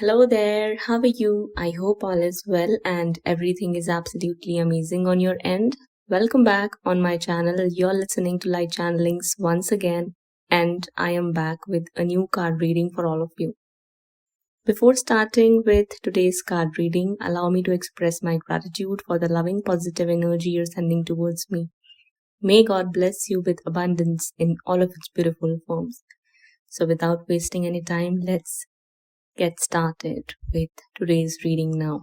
Hello there, how are you? I hope all is well and everything is absolutely amazing on your end. Welcome back on my channel. You're listening to Light Channelings once again, and I am back with a new card reading for all of you. Before starting with today's card reading, allow me to express my gratitude for the loving, positive energy you're sending towards me. May God bless you with abundance in all of its beautiful forms. So, without wasting any time, let's get started with today's reading now.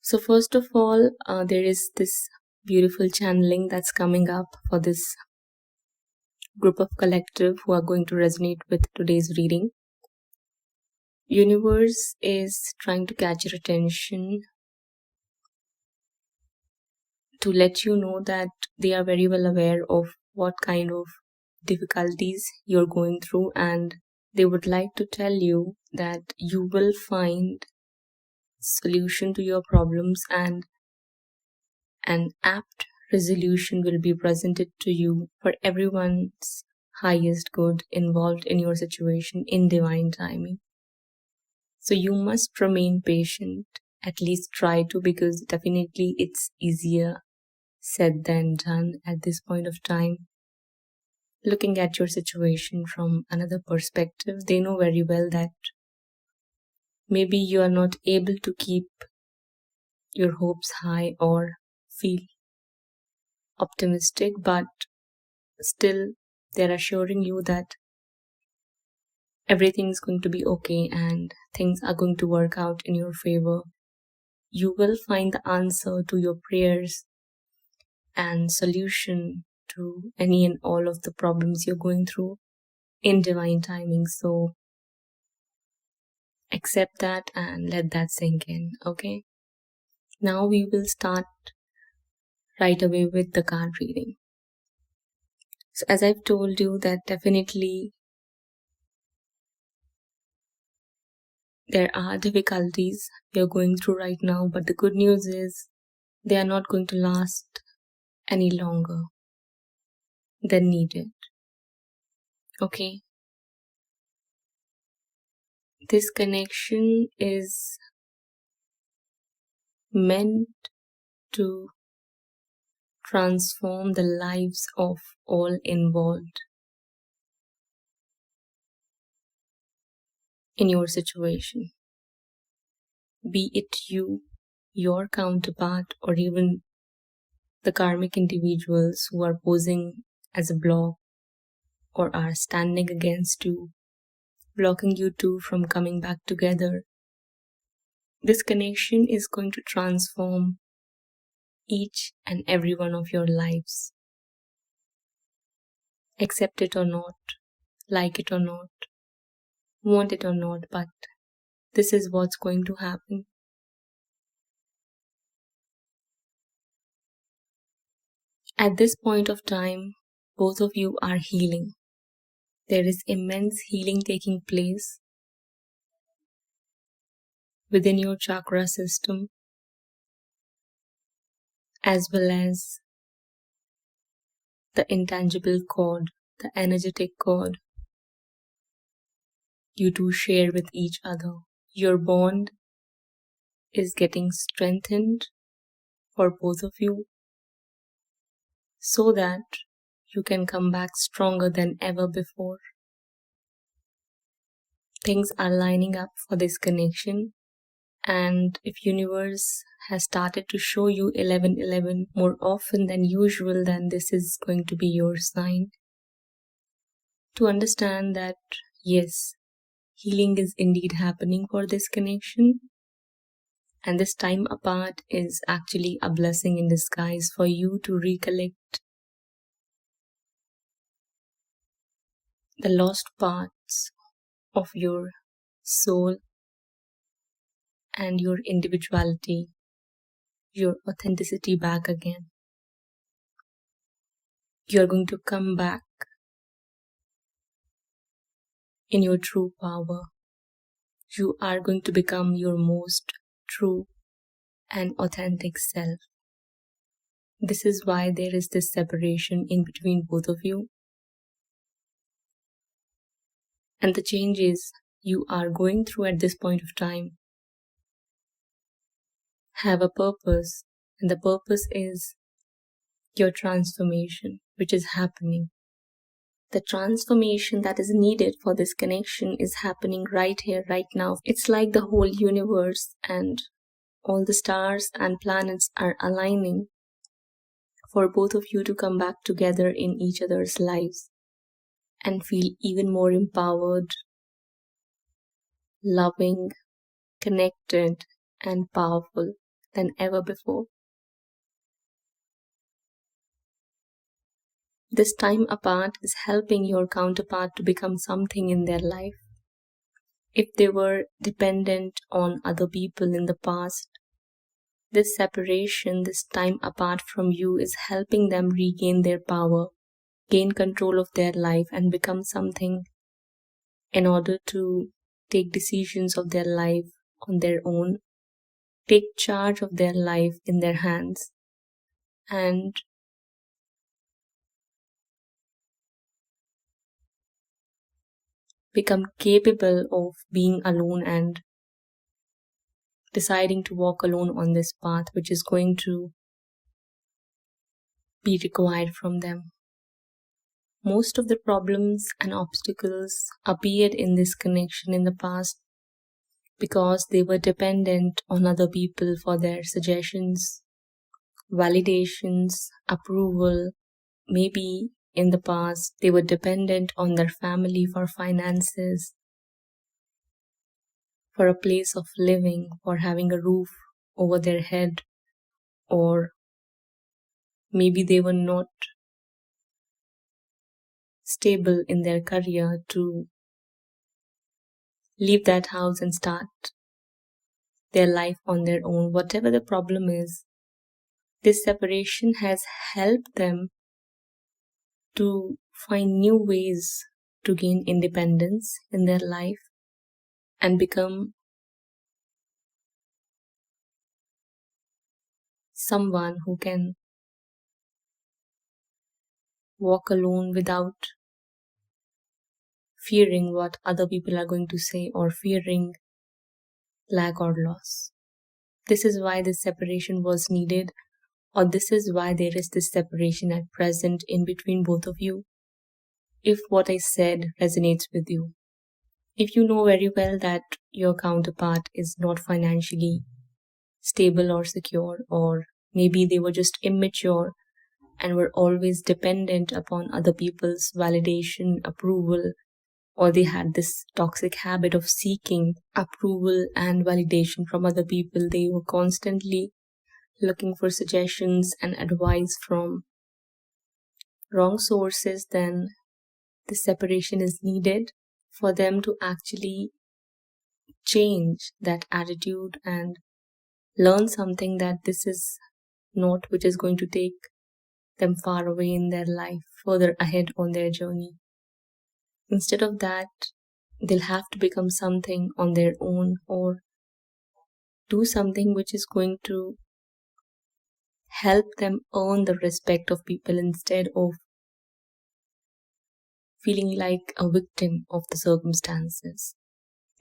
So first of all, there is this beautiful channeling that's coming up for this group of collective who are going to resonate with today's reading. Universe is trying to catch your attention to let you know that they are very well aware of what kind of difficulties you're going through, and they would like to tell you that you will find solution to your problems and an apt resolution will be presented to you for everyone's highest good involved in your situation in divine timing. So you must remain patient, at least try to, because definitely it's easier said than done at this point of time. Looking at your situation from another perspective, they know very well that maybe you are not able to keep your hopes high or feel optimistic, but still they're assuring you that everything is going to be okay and things are going to work out in your favor. You will find the answer to your prayers and solution to any and all of the problems you're going through in divine timing. So accept that and let that sink in, okay? Now we will start right away with the card reading. So as I've told you that definitely there are difficulties you're going through right now, but the good news is they are not going to last any longer than needed. Okay? This connection is meant to transform the lives of all involved in your situation. Be it you, your counterpart, or even the karmic individuals who are posing as a block or are standing against you, blocking you two from coming back together. This connection is going to transform each and every one of your lives. Accept it or not, like it or not, want it or not, but this is what's going to happen. At this point of time, both of you are healing. There is immense healing taking place within your chakra system, as well as the intangible cord, the energetic cord you two share with each other. Your bond is getting strengthened for both of you so that you can come back stronger than ever before. Things are lining up for this connection, and if universe has started to show you 1111 more often than usual, then this is going to be your sign to understand that yes, healing is indeed happening for this connection, and this time apart is actually a blessing in disguise for you to recollect the lost parts of your soul and your individuality, your authenticity back again. You're going to come back in your true power. You are going to become your most true and authentic self. This is why there is this separation in between both of you. And the changes you are going through at this point of time have a purpose, and the purpose is your transformation, which is happening. The transformation that is needed for this connection is happening right here, right now. It's like the whole universe and all the stars and planets are aligning for both of you to come back together in each other's lives and feel even more empowered, loving, connected, and powerful than ever before. This time apart is helping your counterpart to become something in their life. If they were dependent on other people in the past, this separation, this time apart from you is helping them regain their power, gain control of their life, and become something in order to take decisions of their life on their own, take charge of their life in their hands, and become capable of being alone and deciding to walk alone on this path, which is going to be required from them. Most of the problems and obstacles appeared in this connection in the past because they were dependent on other people for their suggestions, validations, approval. Maybe in the past they were dependent on their family for finances, for a place of living, for having a roof over their head, or maybe they were not stable in their career to leave that house and start their life on their own. Whatever the problem is, this separation has helped them to find new ways to gain independence in their life and become someone who can walk alone without fearing what other people are going to say or fearing lack or loss. This is why this separation was needed, or this is why there is this separation at present in between both of you. If what I said resonates with you, if you know very well that your counterpart is not financially stable or secure, or maybe they were just immature and were always dependent upon other people's validation, approval, or they had this toxic habit of seeking approval and validation from other people. They were constantly looking for suggestions and advice from wrong sources. Then the separation is needed for them to actually change that attitude and learn something that this is not which is going to take them far away in their life, further ahead on their journey. Instead of that, they'll have to become something on their own or do something which is going to help them earn the respect of people instead of feeling like a victim of the circumstances,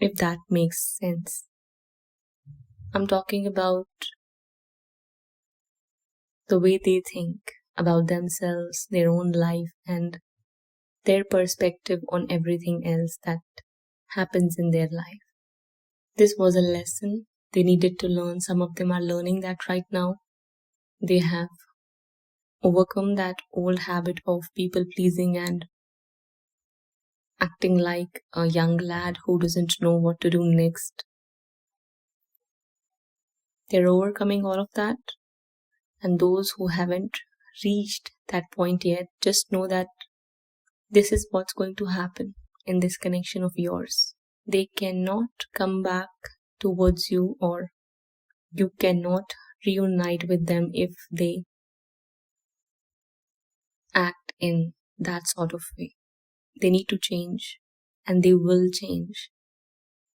if that makes sense. I'm talking about the way they think about themselves, their own life, and their perspective on everything else that happens in their life. This was a lesson they needed to learn. Some of them are learning that right now. They have overcome that old habit of people pleasing and acting like a young lad who doesn't know what to do next. They're overcoming all of that. And those who haven't reached that point yet, just know that this is what's going to happen in this connection of yours. They cannot come back towards you, or you cannot reunite with them if they act in that sort of way. They need to change, and they will change.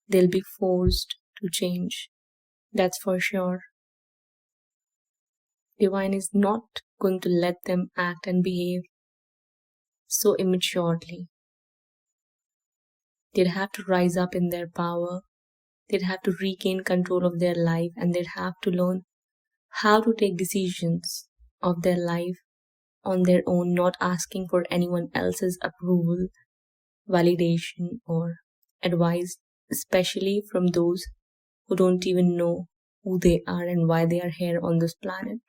They'll be forced to change. That's for sure. Divine is not going to let them act and behave so immaturely. They'd have to rise up in their power. They'd have to regain control of their life, and they'd have to learn how to take decisions of their life on their own, not asking for anyone else's approval, validation, or advice, especially from those who don't even know who they are and why they are here on this planet.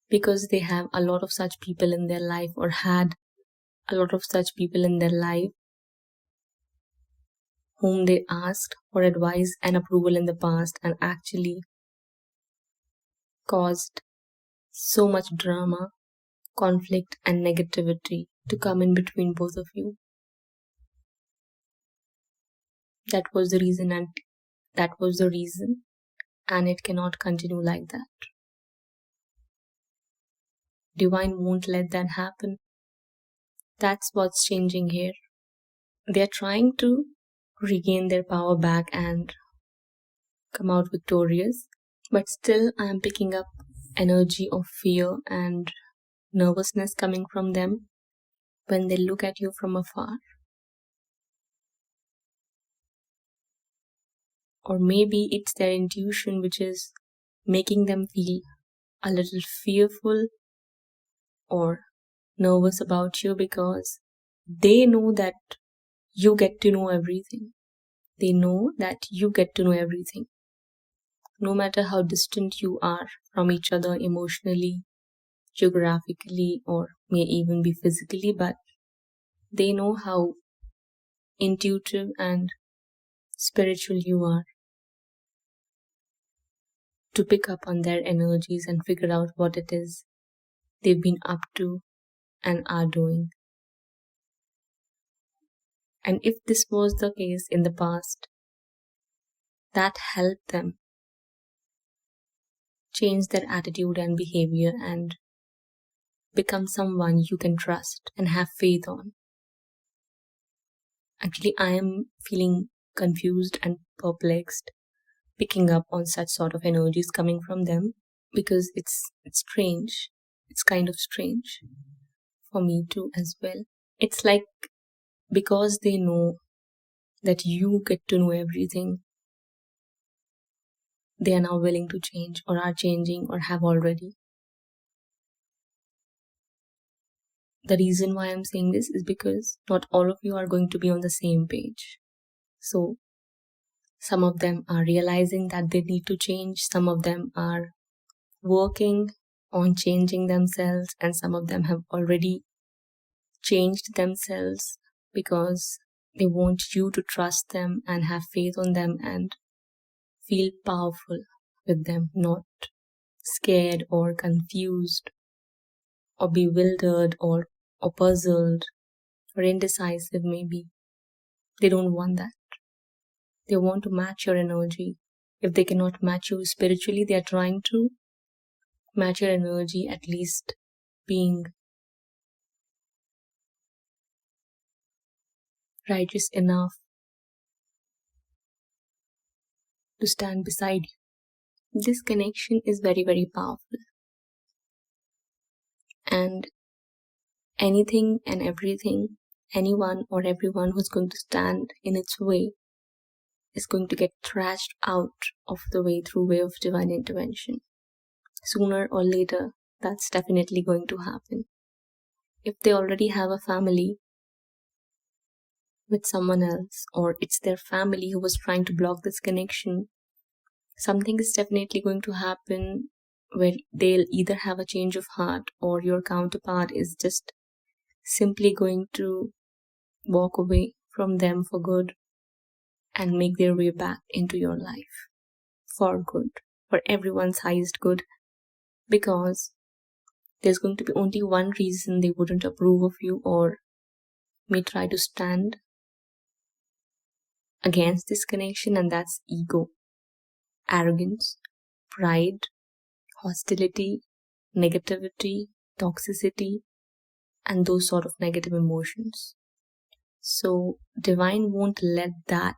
Because they have a lot of such people in their life, or had a lot of such people in their life whom they asked for advice and approval in the past, and actually caused so much drama, conflict, and negativity to come in between both of you. That was the reason, and it cannot continue like that. Divine won't let that happen. That's what's changing here. They're trying to regain their power back and come out victorious, but still I'm picking up energy of fear and nervousness coming from them when they look at you from afar. Or maybe it's their intuition which is making them feel a little fearful or nervous about you, because they know that you get to know everything. They know that you get to know everything. No matter how distant you are from each other emotionally, geographically, or may even be physically, but they know how intuitive and spiritual you are, to pick up on their energies and figure out what it is they've been up to and are doing. And if this was the case in the past, that helped them change their attitude and behavior and become someone you can trust and have faith on. Actually, I am feeling confused and perplexed picking up on such sort of energies coming from them, because it's strange. It's kind of strange for me too as well. It's like, because they know that you get to know everything, they are now willing to change, or are changing, or have already. The reason why I'm saying this is because not all of you are going to be on the same page. So some of them are realizing that they need to change, some of them are working on changing themselves, and some of them have already changed themselves because they want you to trust them and have faith on them and feel powerful with them, not scared or confused or bewildered or puzzled or indecisive maybe. They don't want that. They want to match your energy. If they cannot match you spiritually, they are trying to match your energy, at least being righteous enough to stand beside you. This connection is very, very powerful. And anything and everything, anyone or everyone who's going to stand in its way is going to get thrashed out of the way through way of divine intervention. Sooner or later, that's definitely going to happen. If they already have a family with someone else, or it's their family who was trying to block this connection, something is definitely going to happen where they'll either have a change of heart, or your counterpart is just simply going to walk away from them for good and make their way back into your life for good, for everyone's highest good, because there's going to be only one reason they wouldn't approve of you or may try to stand against this connection, and that's ego, arrogance, pride, hostility, negativity, toxicity, and those sort of negative emotions. So divine won't let that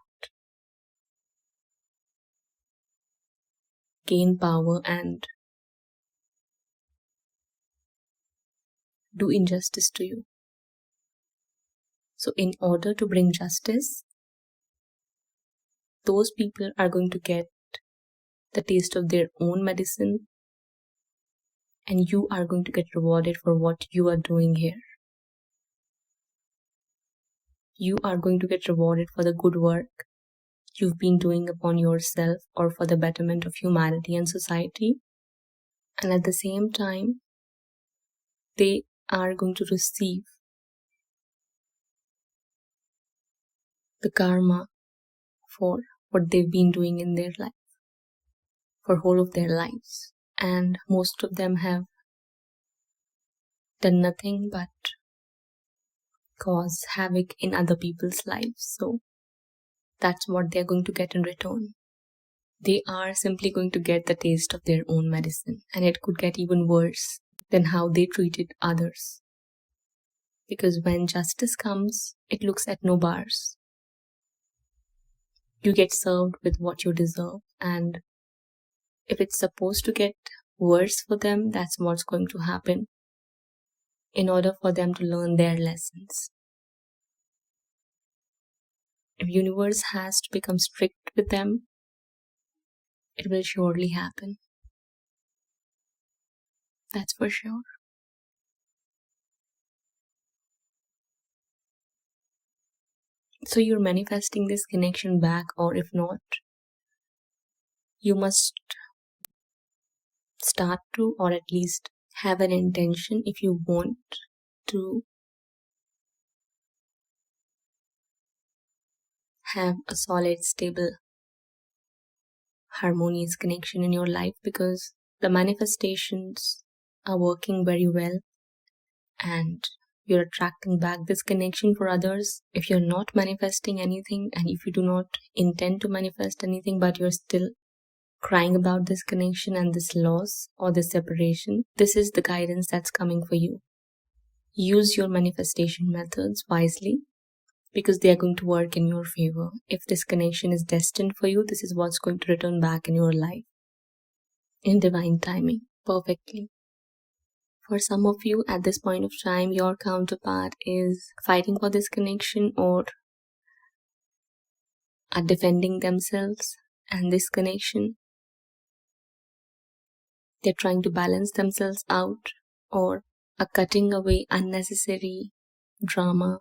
gain power and do injustice to you. So in order to bring justice, those people are going to get the taste of their own medicine, and you are going to get rewarded for what you are doing here. You are going to get rewarded for the good work you've been doing upon yourself or for the betterment of humanity and society. And at the same time, they are going to receive the karma for what they've been doing in their life, for whole of their lives. And most of them have done nothing but cause havoc in other people's lives. So that's what they're going to get in return. They are simply going to get the taste of their own medicine, and it could get even worse than how they treated others. Because when justice comes, it looks at no bars. You get served with what you deserve, and if it's supposed to get worse for them, that's what's going to happen in order for them to learn their lessons. If universe has to become strict with them, it will surely happen. That's for sure. So you're manifesting this connection back, or if not, you must start to, or at least have an intention if you want to have a solid, stable, harmonious connection in your life, because the manifestations are working very well and you're attracting back this connection for others. If you're not manifesting anything, and if you do not intend to manifest anything, but you're still crying about this connection and this loss or this separation, this is the guidance that's coming for you. Use your manifestation methods wisely, because they are going to work in your favor. If this connection is destined for you, this is what's going to return back in your life in divine timing, perfectly. For some of you, at this point of time, your counterpart is fighting for this connection or are defending themselves and this connection. They're trying to balance themselves out, or are cutting away unnecessary drama,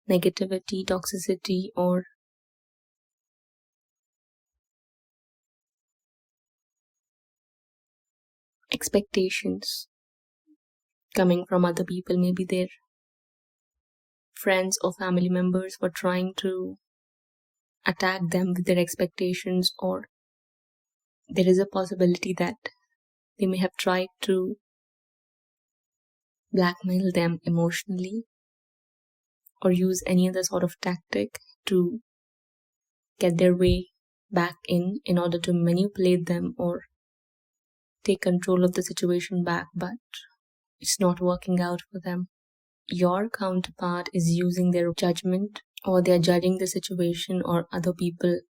negativity, toxicity, or expectations coming from other people. Maybe their friends or family members were trying to attack them with their expectations, or there is a possibility that they may have tried to blackmail them emotionally or use any other sort of tactic to get their way back in order to manipulate them or take control of the situation back, but it's not working out for them. Your counterpart is using their judgment, or they're judging the situation or other people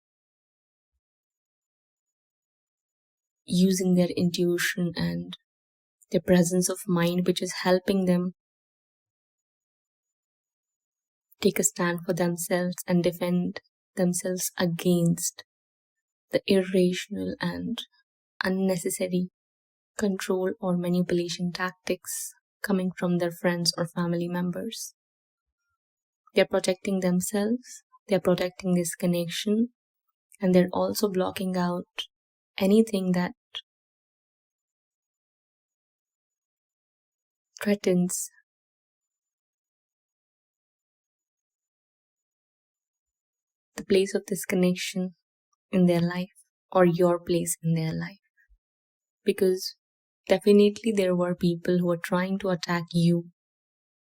using their intuition and their presence of mind, which is helping them take a stand for themselves and defend themselves against the irrational and unnecessary control or manipulation tactics coming from their friends or family members. They're protecting themselves, they're protecting this connection, and they're also blocking out anything that threatens the place of this connection in their life or your place in their life. Because definitely there were people who were trying to attack you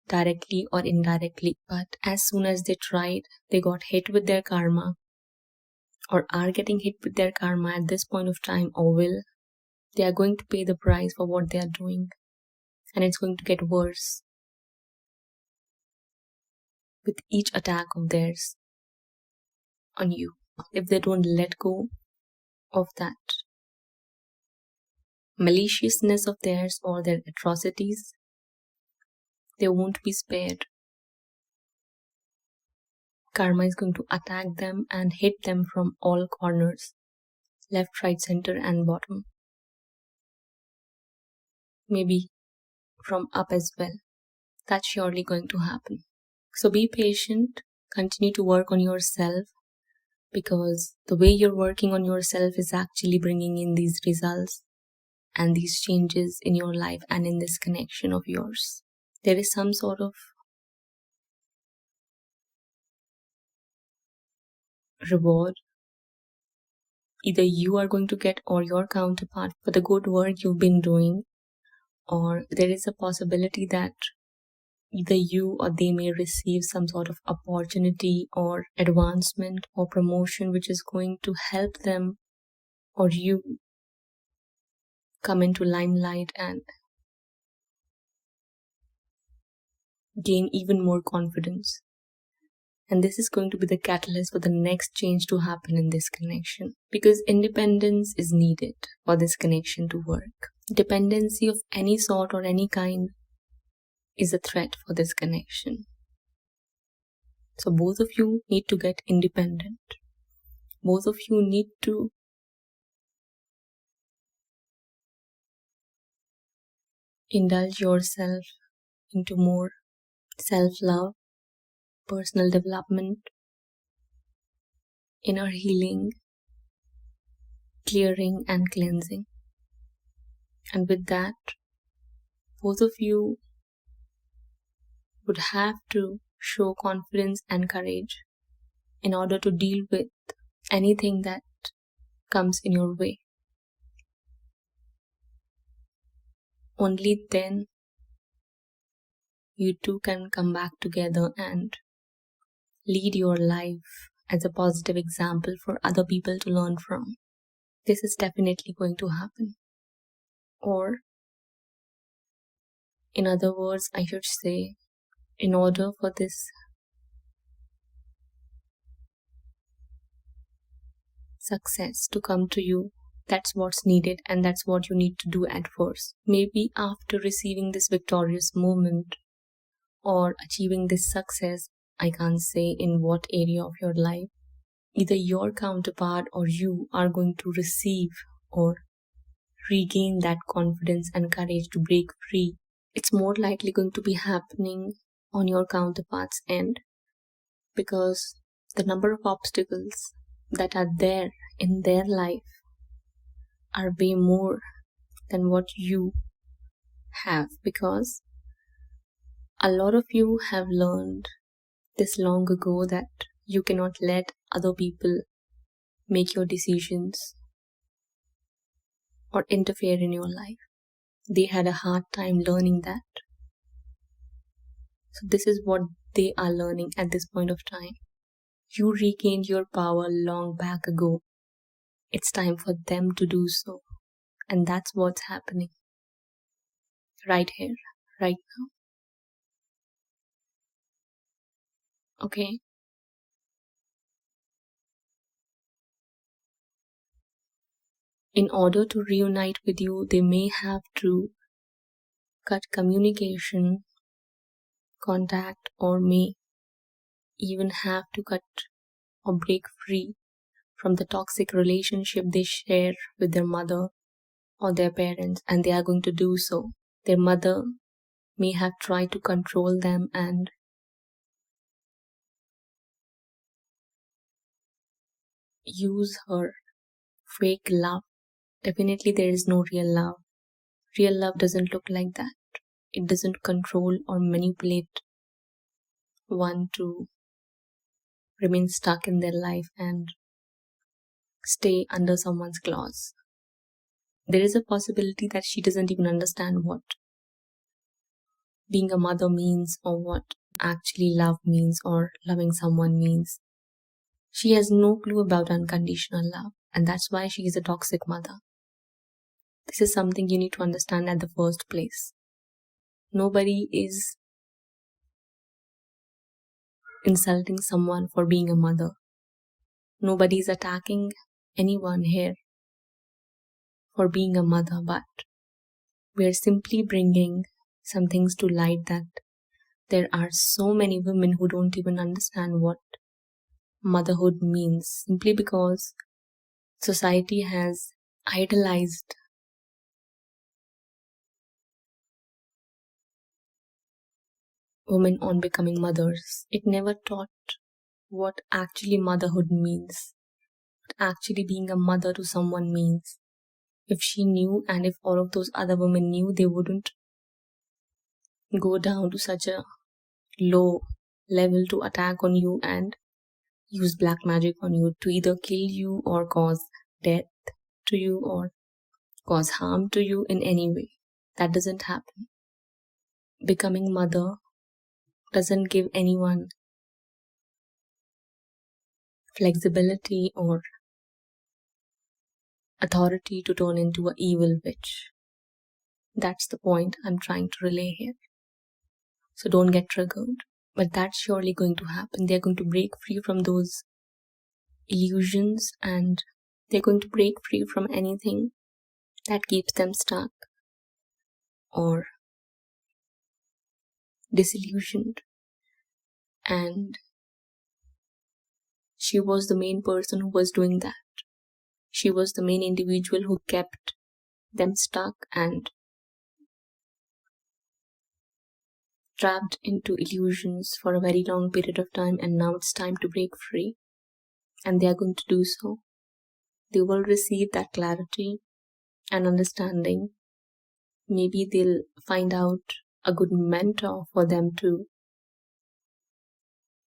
directly or indirectly, but as soon as they tried, they got hit with their karma, or are getting hit with their karma at this point of time, or will. They are going to pay the price for what they are doing, and it's going to get worse with each attack of theirs on you. If they don't let go of that maliciousness of theirs or their atrocities, they won't be spared. Karma is going to attack them and hit them from all corners, left, right, center, and bottom. Maybe from up as well. That's surely going to happen. So be patient, continue to work on yourself, because the way you're working on yourself is actually bringing in these results and these changes in your life and in this connection of yours. There is some sort of reward either you are going to get or your counterpart for the good work you've been doing, or there is a possibility that either you or they may receive some sort of opportunity or advancement or promotion which is going to help them or you come into limelight and gain even more confidence. And this is going to be the catalyst for the next change to happen in this connection, because independence is needed for this connection to work. Dependency of any sort or any kind is a threat for this connection. So both of you need to get independent. Both of you need to indulge yourself into more self-love, personal development, inner healing, clearing and cleansing. And with that, both of you would have to show confidence and courage in order to deal with anything that comes in your way. Only then you two can come back together and lead your life as a positive example for other people to learn from. This is definitely going to happen. Or, in other words, I should say, in order for this success to come to you, that's what's needed and that's what you need to do at first. Maybe after receiving this victorious moment or achieving this success, I can't say in what area of your life, either your counterpart or you are going to receive or regain that confidence and courage to break free. It's more likely going to be happening on your counterpart's end, because the number of obstacles that are there in their life are way more than what you have, because a lot of you have learned this long ago that you cannot let other people make your decisions or interfere in your life. They had a hard time learning that. So this is what they are learning at this point of time. You regained your power long back ago. It's time for them to do so. And that's what's happening right here, right now. Okay? In order to reunite with you, they may have to cut communication, contact, or may even have to cut or break free from the toxic relationship they share with their mother or their parents, and they are going to do so. Their mother may have tried to control them and use her fake love. Definitely there is no real love. Real love doesn't look like that. It doesn't control or manipulate one to remain stuck in their life and stay under someone's claws. There is a possibility that she doesn't even understand what being a mother means or what actually love means or loving someone means. She has no clue about unconditional love, and that's why she is a toxic mother. This is something you need to understand at the first place. Nobody is insulting someone for being a mother. Nobody is attacking anyone here for being a mother, but we're simply bringing some things to light that there are so many women who don't even understand what motherhood means, simply because society has idolized women on becoming mothers. It never taught what actually motherhood means, what actually being a mother to someone means. If she knew, and if all of those other women knew, they wouldn't go down to such a low level to attack on you and use black magic on you to either kill you or cause death to you or cause harm to you in any way. That doesn't happen. Becoming mother doesn't give anyone flexibility or authority to turn into an evil witch. That's the point I'm trying to relay here. So don't get triggered. But that's surely going to happen. They're going to break free from those illusions, and they're going to break free from anything that keeps them stuck or disillusioned. And she was the main person who was doing that. She was the main individual who kept them stuck and trapped into illusions for a very long period of time, and now it's time to break free. And they are going to do so. They will receive that clarity and understanding. Maybe they'll find out a good mentor for them to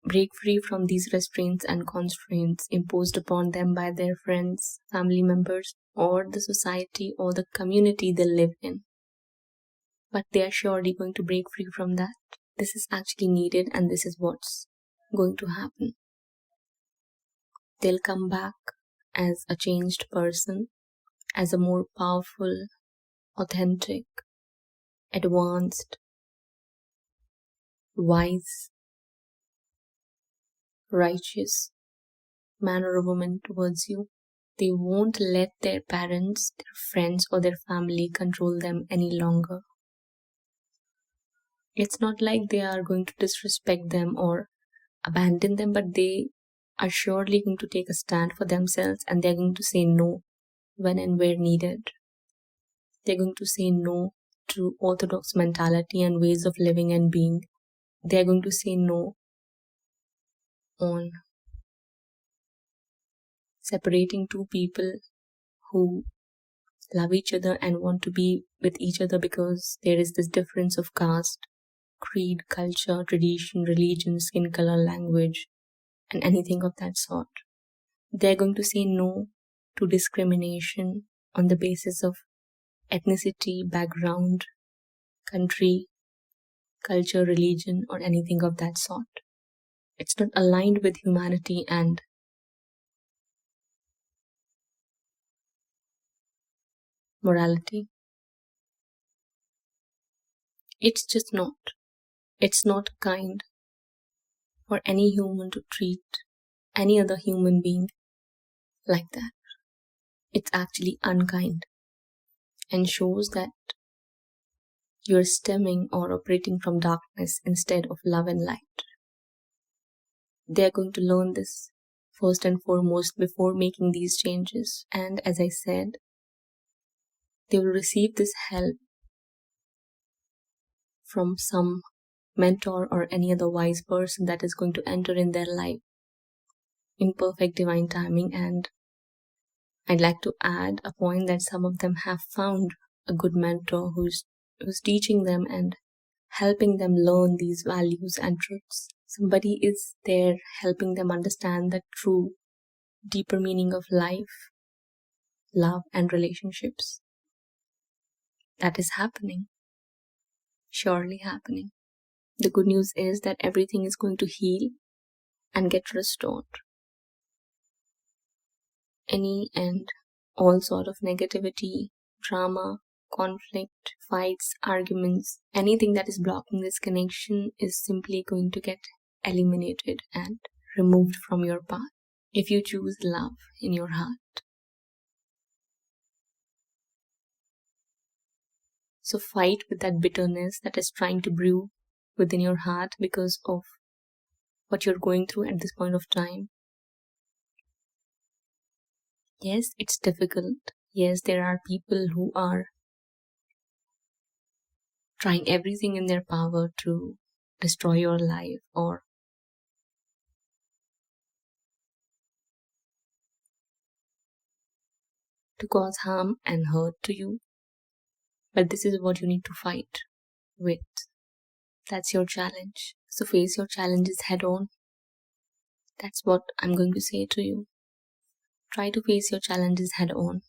break free from these restraints and constraints imposed upon them by their friends, family members, or the society or the community they live in. But they are surely going to break free from that. This is actually needed, and this is what's going to happen. They'll come back as a changed person, as a more powerful, authentic, advanced, wise, righteous man or woman towards you. They won't let their parents, their friends, or their family control them any longer. It's not like they are going to disrespect them or abandon them, but they are surely going to take a stand for themselves, and they're going to say no when and where needed. They're going to say no to orthodox mentality and ways of living and being. They're going to say no on separating two people who love each other and want to be with each other because there is this difference of caste, creed, culture, tradition, religion, skin color, language, and anything of that sort. They're going to say no to discrimination on the basis of ethnicity, background, country, culture, religion, or anything of that sort. It's not aligned with humanity and morality. It's just not. It's not kind for any human to treat any other human being like that. It's actually unkind and shows that you're stemming or operating from darkness instead of love and light. They're going to learn this first and foremost before making these changes. And as I said, they will receive this help from some mentor or any other wise person that is going to enter in their life in perfect divine timing. And I'd like to add a point that some of them have found a good mentor who's teaching them and helping them learn these values and truths. Somebody is there helping them understand the true, deeper meaning of life, love, and relationships. That is happening. Surely happening. The good news is that everything is going to heal and get restored. Any and all sort of negativity, drama, conflict, fights, arguments, anything that is blocking this connection is simply going to get eliminated and removed from your path if you choose love in your heart. So fight with that bitterness that is trying to brew within your heart because of what you're going through at this point of time. Yes, it's difficult. Yes, there are people who are trying everything in their power to destroy your life or to cause harm and hurt to you. But this is what you need to fight with. That's your challenge. So face your challenges head on. That's what I'm going to say to you. Try to face your challenges head on.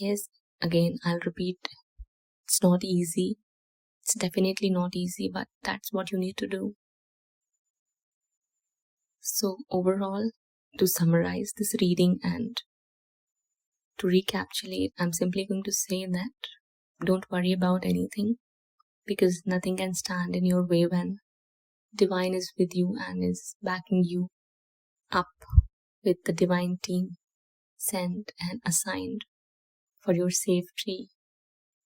Yes, again, I'll repeat, it's not easy. It's definitely not easy, but that's what you need to do. So, overall, to summarize this reading and to recapitulate, I'm simply going to say that don't worry about anything because nothing can stand in your way when Divine is with you and is backing you up with the divine team sent and assigned for your safety,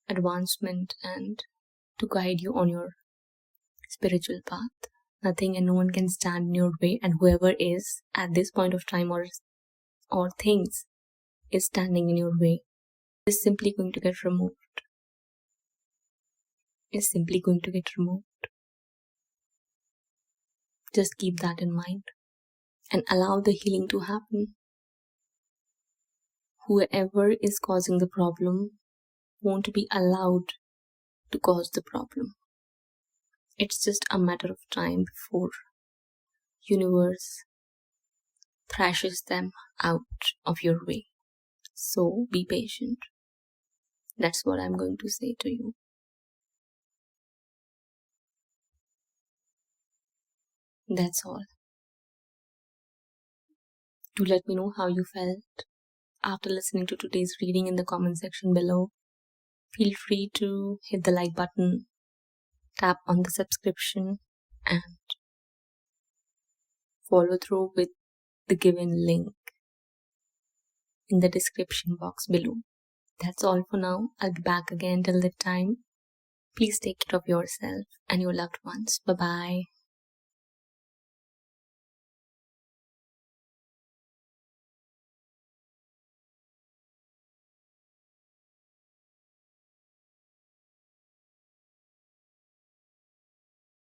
advancement, and to guide you on your spiritual path. Nothing and no one can stand in your way, and whoever is at this point of time or things is standing in your way is simply going to get removed. Is simply going to get removed. Just keep that in mind and allow the healing to happen. Whoever is causing the problem won't be allowed to cause the problem. It's just a matter of time before universe thrashes them out of your way. So be patient. That's what I'm going to say to you. That's all. Do let me know how you felt after listening to today's reading in the comment section below. Feel free to hit the like button, tap on the subscription, and follow through with the given link in the description box below. That's all for now. I'll be back again till that time. Please take care of yourself and your loved ones. Bye-bye.